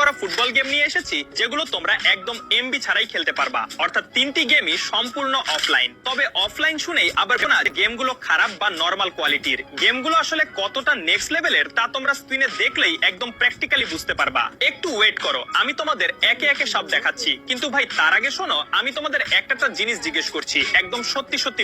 করা football game নিয়ে এসেছি যেগুলো তোমরা একদম এমবি ছাড়াই খেলতে পারবা, অর্থাৎ 3টি গেমই সম্পূর্ণ অফলাইন। তবে অফলাইন শুনেই আবার না গেমগুলো খারাপ বা নরমাল কোয়ালিটির। গেমগুলো আসলে কতটা নেক্সট লেভেলের তা তোমরা স্ক্রিনে দেখলেই একদম প্র্যাকটিক্যালি বুঝতে পারবা। একটু ওয়েট করো, আমি তোমাদের একে একে সব দেখাচ্ছি। কিন্তু ভাই তার আগে শোনো, আমি তোমাদের একটা জিনিস জিজ্ঞেস করছি, একদম সত্যি সত্যি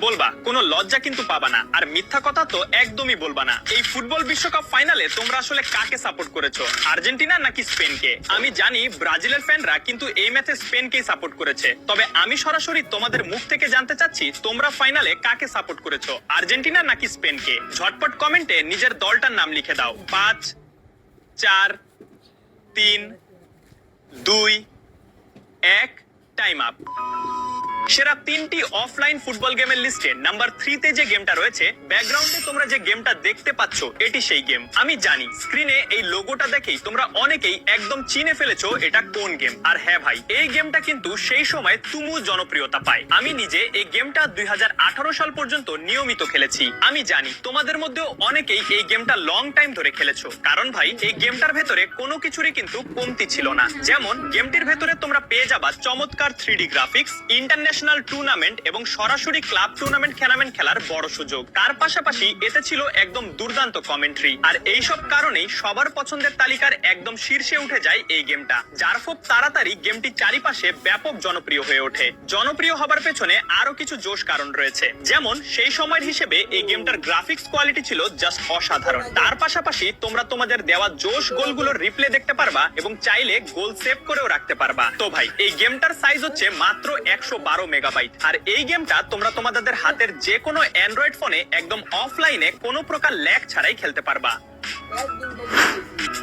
বলবা, কোনো লজ্জা কিন্তু পাবা না, আর মিথ্যা কথা তো একদমই বলবা না। এই ফুটবল বিশ্বকাপ ফাইনালে তোমরা আসলে কাকে সাপোর্ট করেছো, আর্জেন্টিনা নাকি স্পেনকে? আমি জানি ব্রাজিলের ফ্যানরা কিন্তু এই ম্যাচে স্পেনকেই সাপোর্ট করেছে, তবে আমি সরাসরি তোমাদের মুখ থেকে জানতে চাচ্ছি তোমরা ফাইনালে কাকে সাপোর্ট করেছো, আর্জেন্টিনা নাকি স্পেনকে? ঝটপট কমেন্টে নিজের দলটার নাম লিখে দাও। 5 4 3 2 1 টাইম আপ। সেরা 3টি অফলাইন ফুটবল গেমের লিস্টে নাম্বার 3 তে যে গেমটা রয়েছে, ব্যাকগ্রাউন্ডে তোমরা যে গেমটা দেখতে পাচ্ছ এটি সেই গেম। আমি জানি স্ক্রিনে এই লোগোটা দেখেই তোমরা অনেকেই একদম চিনে ফেলেছো এটা কোন গেম। আর হ্যাঁ ভাই, এই গেমটা কিন্তু সেই সময় তুমুল জনপ্রিয়তা পায়। আমি নিজে এই গেমটা 2018 সাল পর্যন্ত নিয়মিত খেলেছি। আমি জানি তোমাদের মধ্যেও অনেকেই এই গেমটা লং টাইম ধরে খেলেছো, কারণ ভাই এই গেমটার ভেতরে কোনো কিছুরই কিন্তু কমতি ছিল না। যেমন গেমটির ভেতরে তোমরা পেয়ে যাবা চমৎকার 3D গ্রাফিক্স, ইন্টারন্যাশনাল টুর্নামেন্ট এবং সরাসরি ক্লাব টুর্নামেন্ট খেলার বড় সুযোগ। তার পাশাপাশি এতে ছিল একদম দুর্দান্ত কমেন্ট্রি। আর এইসব কারণেই সবার পছন্দের তালিকার একদম শীর্ষে উঠে যায় এই গেমটা, যার খুব তাড়াতাড়ি গেমটি চারিপাশে ব্যাপক জনপ্রিয় হয়ে ওঠে। জনপ্রিয় হবার পেছনে আরো কিছু জোশ কারণ রয়েছে, যেমন সেই সময়ের হিসেবে এই গেমটার গ্রাফিক্স কোয়ালিটি ছিল জাস্ট অসাধারণ। তার পাশাপাশি তোমরা তোমাদের দেওয়া জোশ গোলগুলোর রিপ্লে দেখতে পারবা এবং চাইলে গোল সেভ করেও রাখতে পারবা। তো ভাই এই গেমটার সাইজ হচ্ছে মাত্র 112 মেগাবাইট। আর এই গেমটা তোমরা তোমাদের হাতের যে কোনো অ্যান্ড্রয়েড ফোনে একদম অফলাইনে কোনো প্রকার ল্যাগ ছাড়াই খেলতে পারবা।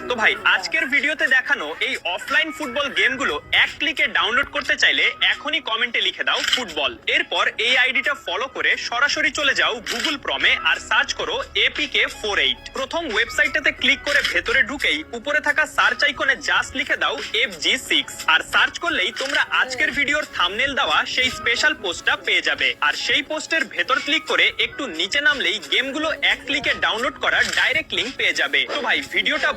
তো ভাই আজকের ভিডিওতে দেখানো এই অফলাইন ফুটবল গেমগুলো এক ক্লিকে ডাউনলোড করতে চাইলে এখনই কমেন্টে লিখে দাও ফুটবল। এরপর এই আইডিটা ফলো করে সরাসরি চলে যাও গুগল ক্রমে আর সার্চ করো APK48। প্রথম ওয়েবসাইটটাতে ক্লিক করে ভেতরে ঢুকেই উপরে থাকা সার্চ আইকনে জাস্ট লিখে দাও FG6 আর সার্চ করলেই তোমরা আজকের ভিডিওর থাম্বনেল দেওয়া সেই স্পেশাল পোস্টটা পেয়ে যাবে। আর সেই পোস্টের ভেতর ক্লিক করে একটু নিচে নামলেই গেমগুলো এক ক্লিকে ডাউনলোড করার ডাইরেক্ট লিংক পেয়ে যাবে। তো ভাই ভিডিওটা